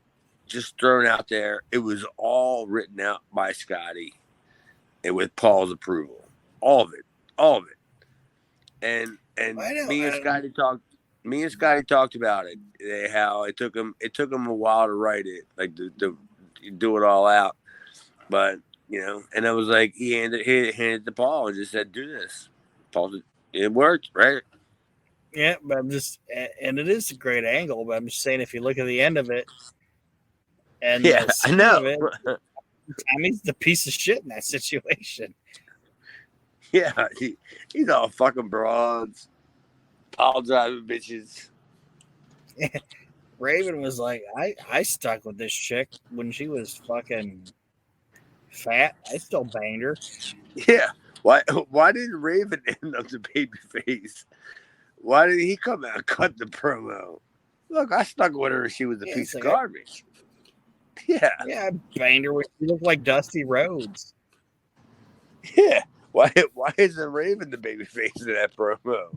just thrown out there. It was all written out by Scotty, and with Paul's approval, all of it. And me and Scotty talked about it. How it took him a while to write it, like to do it all out. But and I was like, he handed it to Paul and just said, "Do this." Paul said, "It worked, right?" Yeah, but and it is a great angle. But I'm just saying, if you look at the end of it, and yeah, I know. Tommy's the piece of shit in that situation. Yeah, he's all fucking broads, pile driving bitches. Raven was like, I stuck with this chick when she was fucking fat. I still banged her. Yeah. Why didn't Raven end up the babyface? Why did he come out and cut the promo? Look, I stuck with her. She was a piece of garbage. Yeah. Yeah, I banged her when she looked like Dusty Rhodes. Yeah. Why isn't Raven the babyface in that promo?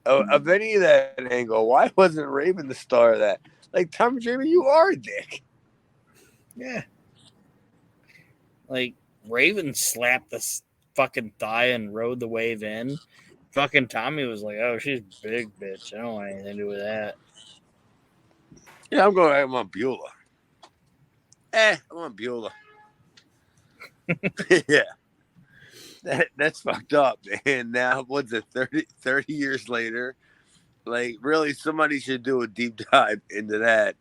Of any of that angle, why wasn't Raven the star of that? Like, Tommy Dreamer, you are a dick. Yeah. Like, Raven slapped this fucking thigh and rode the wave in. Fucking Tommy was like, oh, she's big, bitch. I don't want anything to do with that. Yeah, I'm on Beulah. I'm on Beulah. Yeah. That's fucked up. And now, what's it, 30 years later, Like, really, somebody should do a deep dive into that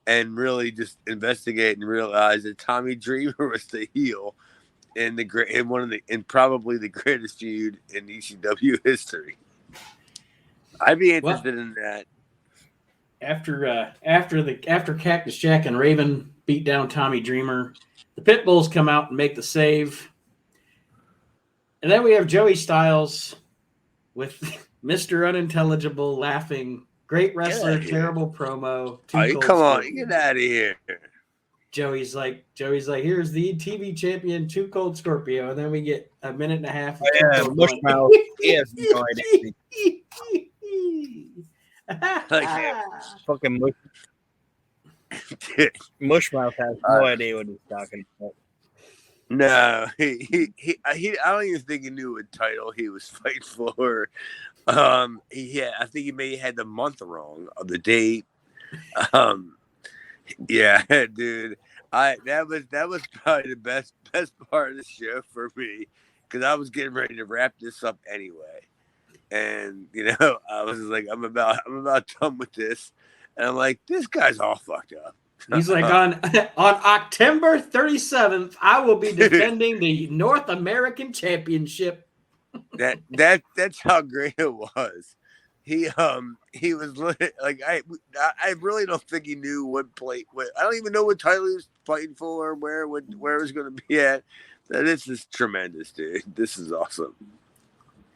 and really just investigate and realize that Tommy Dreamer was the heel in probably the greatest feud in ECW history. I'd be interested in that. After Cactus Jack and Raven beat down Tommy Dreamer, the Pitbulls come out and make the save. And then we have Joey Styles with Mr. Unintelligible laughing. Great wrestler, terrible promo. Come on, get out of here. Joey's like, here's the TV champion, Too Cold Scorpio. And then we get a minute and a half of Mushmouth. Yes, no idea. Fucking Mushmouth has no idea what he's talking about. No, he I don't even think he knew what title he was fighting for. I think he may have had the month wrong of the date. Yeah, dude. That was probably the best part of the show for me, because I was getting ready to wrap this up anyway. And I was like, I'm about done with this. And I'm like, this guy's all fucked up. He's like, on October 37th, I will be defending the North American Championship. That's how great it was. He was like, I really don't think he knew what plate. I don't even know what title he was fighting for, where it was going to be at. This is tremendous, dude. This is awesome.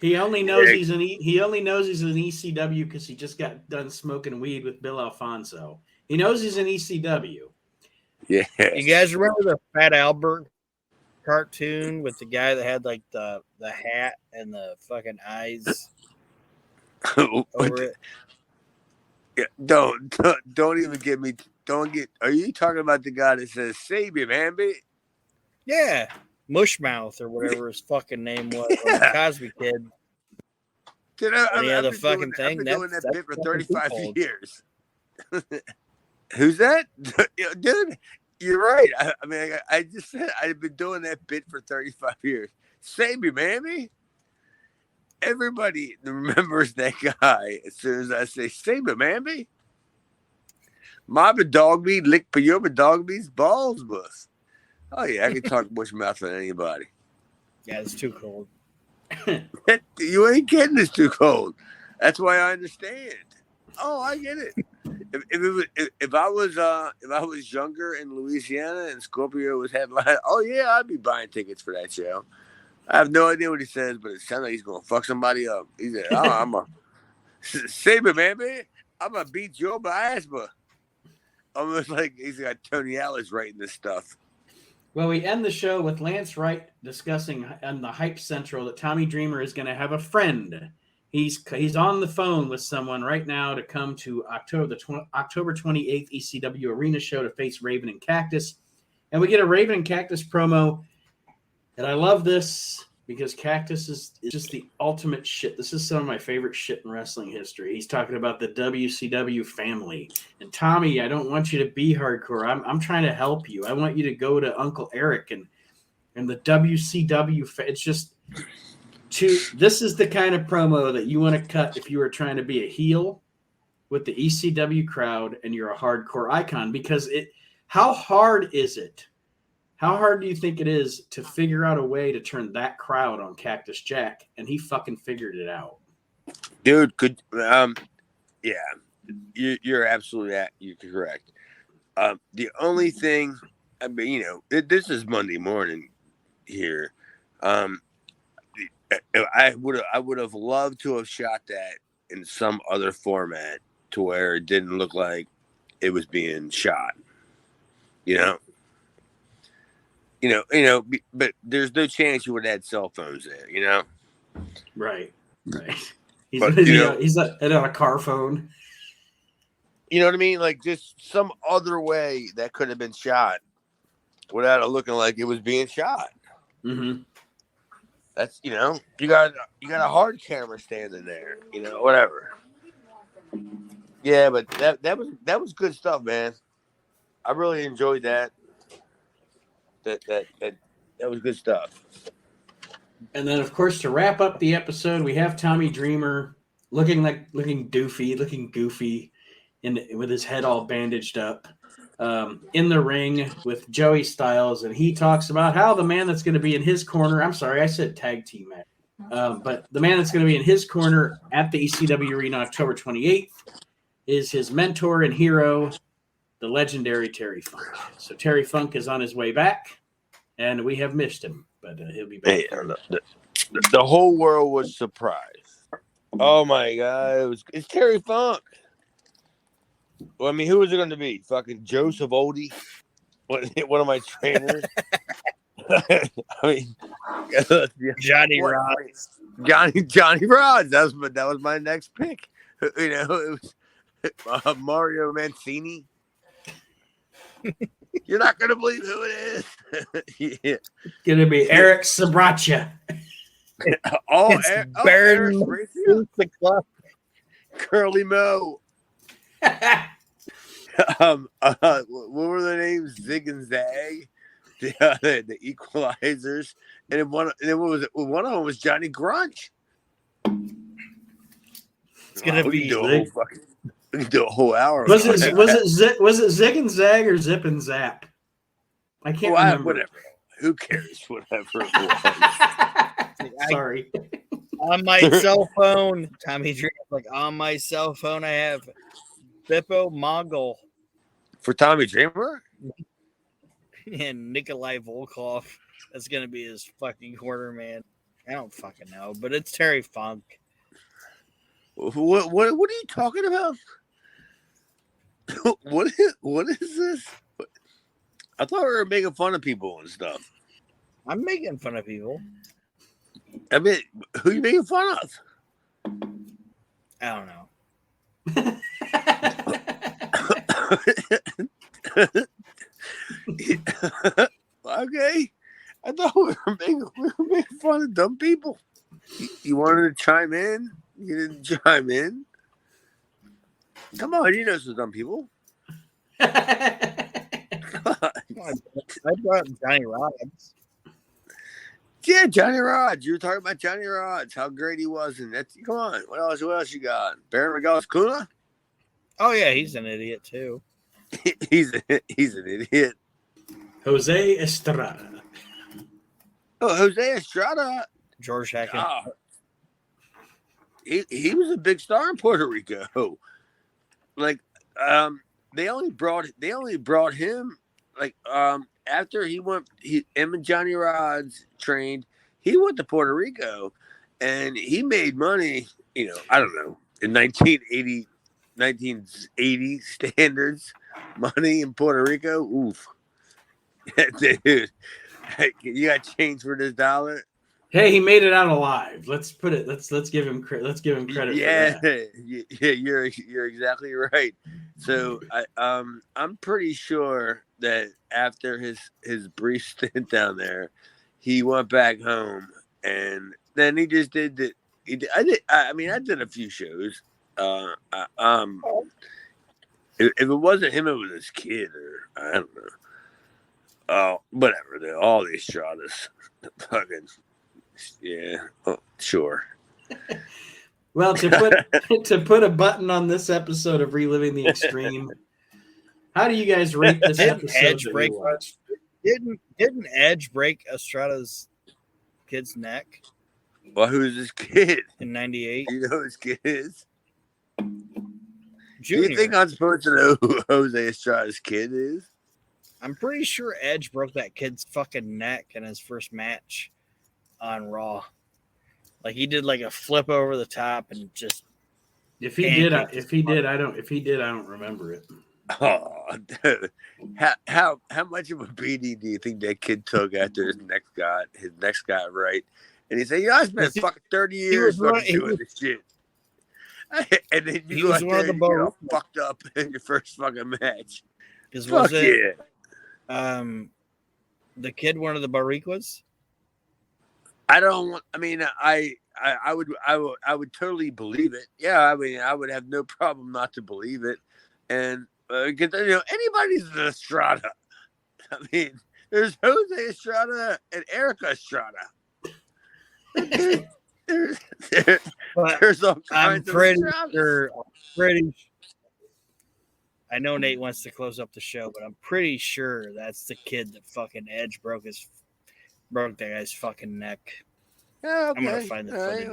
He only knows he's an ECW because he just got done smoking weed with Bill Alfonso. He knows he's an ECW. Yeah. You guys remember the Fat Albert cartoon with the guy that had like the hat and the fucking eyes over it? Yeah, don't even get me. Are you talking about the guy that says "Save him, Amby"? Yeah, Mushmouth or whatever his fucking name was. Yeah. The Cosby Kid. Dude, I've been doing that bit for 35 years. Who's that? Dude, you're right. I mean, I just said I've been doing that bit for 35 years. Save me, mammy. Everybody remembers that guy as soon as I say, save me, mammy. Mama dog me, lick for your dog me's balls bus. Oh, yeah, I can talk bush mouth with anybody. Yeah, it's too cold. You ain't kidding, it's too cold. That's why I understand. Oh, I get it. If I was younger in Louisiana and Scorpio was headline, oh yeah, I'd be buying tickets for that show. I have no idea what he says, but it sounds like he's gonna fuck somebody up. He said, "Oh, I'm a save it, man. I'm gonna beat your ass, but almost like he's got Tony Ellis writing this stuff." Well, we end the show with Lance Wright discussing on the Hype Central that Tommy Dreamer is going to have a friend. He's on the phone with someone right now to come to October 28th ECW Arena show to face Raven and Cactus. And we get a Raven and Cactus promo. And I love this because Cactus is just the ultimate shit. This is some of my favorite shit in wrestling history. He's talking about the WCW family. And Tommy, I don't want you to be hardcore. I'm trying to help you. I want you to go to Uncle Eric and the WCW. It's just... This is the kind of promo that you want to cut if you were trying to be a heel with the ECW crowd and you're a hardcore icon, because how hard is it? How hard do you think it is to figure out a way to turn that crowd on Cactus Jack? And he fucking figured it out. Dude, yeah, you're absolutely you're correct. The only thing, I mean, this is Monday morning here. I would have loved to have shot that in some other format to where it didn't look like it was being shot. But there's no chance you would have had cell phones there. Right. He's on a car phone. You know what I mean? Like just some other way that could have been shot without it looking like it was being shot. Mm-hmm. That's you got a hard camera standing there, whatever. Yeah, but that was good stuff, man. I really enjoyed that. That was good stuff. And then, of course, to wrap up the episode, we have Tommy Dreamer looking goofy, with his head all bandaged up, in the ring with Joey Styles, and he talks about how the man that's going to be in his corner. I'm sorry, I said tag team match. But the man that's going to be in his corner at the ECW arena October 28th is his mentor and hero, the legendary Terry Funk. So Terry Funk is on his way back, and we have missed him, but he'll be back. Hey, the whole world was surprised. Oh my God, it's Terry Funk. Well, I mean, who was it going to be? Fucking Joseph Oldie, one of my trainers. I mean, Johnny Rods. Johnny Rods. That was my next pick. You know, it was Mario Mancini. You're not gonna believe who it is. Yeah. It's gonna be Eric Sabracha. Baron Curly Mo. What were their names? Zig and Zag, the Equalizers, and then one of them was Johnny Grunch. It's gonna be. We can do a whole hour. Was it Zig and Zag or Zip and Zap? I can't remember. Whatever. Who cares? Whatever it was. Sorry. On my cell phone, Tommy Dreamer, like on my cell phone, I have Bippo Mongol For Tommy Dreamer? and Nikolai Volkov. That's gonna be his fucking corner man. I don't fucking know, but it's Terry Funk. What are you talking about? What is this? I thought we were making fun of people and stuff. I'm making fun of people. I mean, who are you making fun of? I don't know. Okay. I thought we were making fun of dumb people. You wanted to chime in? You didn't chime in? Come on, you know some dumb people. I brought Johnny Rods. Yeah, Johnny Rods. You were talking about Johnny Rods, how great he was, and that's come on. What else you got? Baron Regalis Kuna? Oh yeah, he's an idiot too. he's an idiot. Jose Estrada. Oh, Jose Estrada. George Hackett. He was a big star in Puerto Rico. Like, they only brought him like after him and Johnny Rods trained. He went to Puerto Rico, and he made money. You know, I don't know, in 1980 standards, money in Puerto Rico. Oof, dude, you got change for this dollar. Hey, he made it out alive. Let's give him credit. Yeah, for that. Yeah, you're exactly right. So I'm pretty sure that after his brief stint down there, he went back home, and then he just did that. I did a few shows. If it wasn't him, it was his kid, or I don't know. Oh, whatever. All these Stratas, fucking. Yeah, sure. Well, to put a button on this episode of Reliving the Extreme, how do you guys rate this episode? Didn't Edge break Estrada's kid's neck? Well, who's his kid? In '98. You know who his kid is? Junior. Do you think I'm supposed to know who Jose Estrada's kid is? I'm pretty sure Edge broke that kid's fucking neck in his first match on Raw. Like he did like a flip over the top and just. If he did, I don't remember it. Oh, dude. How much of a beating do you think that kid took after his neck got right? And he said, "Yeah, I spent fucking 30 years doing this shit." And then you go out there and you get all fucked up in your first fucking match. Was it? Yeah. The kid, one of the Bariquas. I would totally believe it. Yeah, I mean, I would have no problem not to believe it. And anybody's an Estrada. I mean, there's Jose Estrada and Erica Estrada. there's all I'm kinds pretty of Travis. sure. I know Nate wants to close up the show, but I'm pretty sure that's the kid that fucking Edge broke that guy's fucking neck. Yeah, okay. I'm gonna find the footage.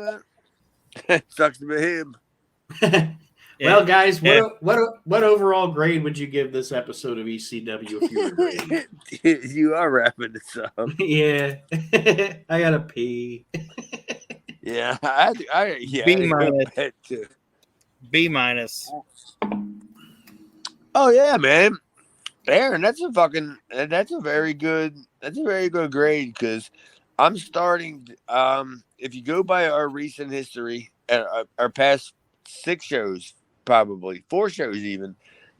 Well, sucks to be him. Well, guys, what overall grade would you give this episode of ECW if you were grading it? You are wrapping this up. Yeah, I gotta pee. Yeah, B minus. too. B minus. Oh yeah, man, Aaron, that's a very good grade because I'm starting. If you go by our recent history and our past 6 shows, probably 4 shows even,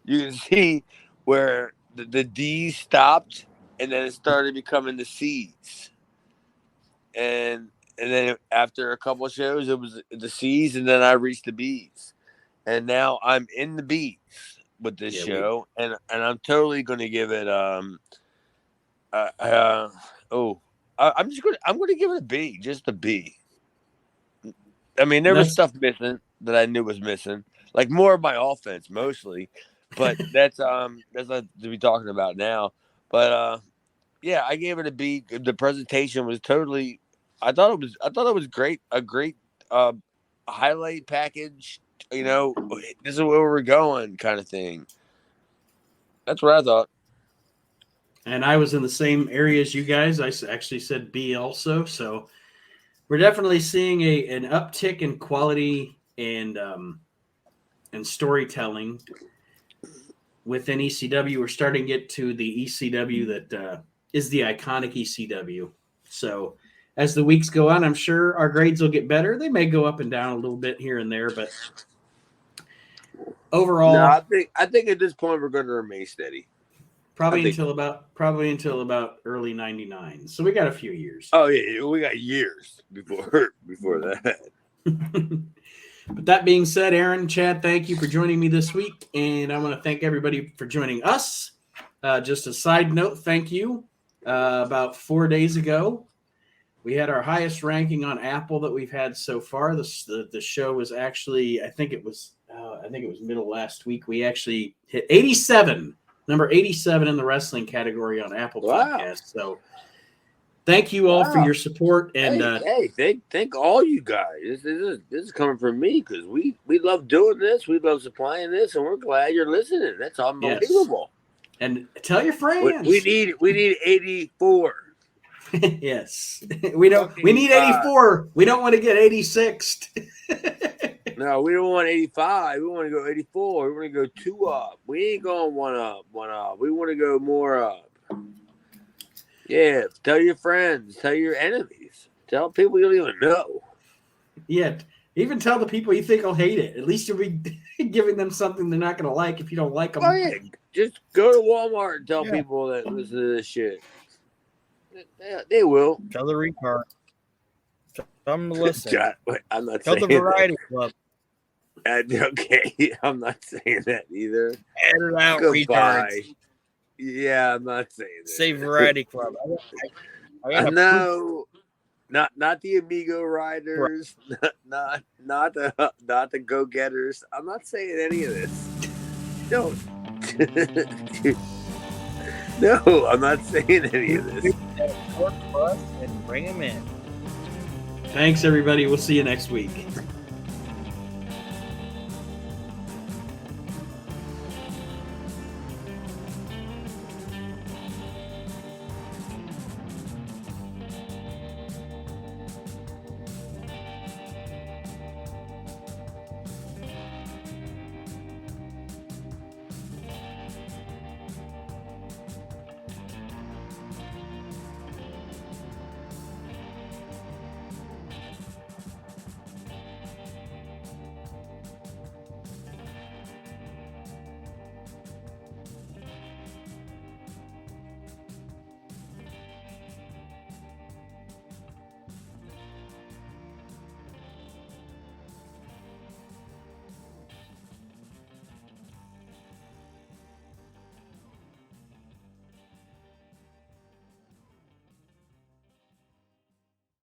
you can see where the D's stopped and then it started becoming the C's, and then after a couple of shows it was the C's, and then I reached the B's, and now I'm in the B's with this show, and I'm totally going to give it I'm going to give it a B, just a B. I mean, there was stuff missing that I knew was missing, like more of my offense mostly, but that's not to be talking about now. But yeah, I gave it a B. The presentation was totally. I thought it was great. A great highlight package. You know, this is where we're going, kind of thing. That's what I thought. And I was in the same area as you guys. I actually said B also. So we're definitely seeing an uptick in quality and storytelling within ECW. We're starting to get to the ECW that is the iconic ECW. So as the weeks go on, I'm sure our grades will get better. They may go up and down a little bit here and there, but overall, no, I think at this point we're going to remain steady. Probably until about early '99. So we got a few years. Oh yeah, we got years before that. But that being said, Aaron, Chad, thank you for joining me this week, and I want to thank everybody for joining us. Just a side note, thank you. About 4 days ago, we had our highest ranking on Apple that we've had so far. The show was actually, I think it was middle last week. We actually hit 87. Number 87 in the wrestling category on Apple Podcasts. So thank you all for your support. And thank all you guys. This is coming from me because we love doing this. We love supplying this, and we're glad you're listening. That's unbelievable. Yes. And tell your friends. We need 84. Yes. We need 84. We don't want to get 86th. No, we don't want 85. We want to go 84. We want to go 2 up. We ain't going 1 up. We want to go more up. Yeah, tell your friends. Tell your enemies. Tell people you don't even know. Yeah, even tell the people you think will hate it. At least you'll be giving them something they're not going to like if you don't like them. Oh, yeah. Just go to Walmart and tell people that listen to this shit. They will. Tell the retard. Come listen. God, wait, I'm not Tell saying the Variety Club. Okay, I'm not saying that either. Edit out, Goodbye. retards. Yeah, I'm not saying that. Say Variety Club. No, not the Amigo Riders, not the Go Getters. I'm not saying any of this. Don't. No, I'm not saying any of this. And bring him in. Thanks, everybody. We'll see you next week.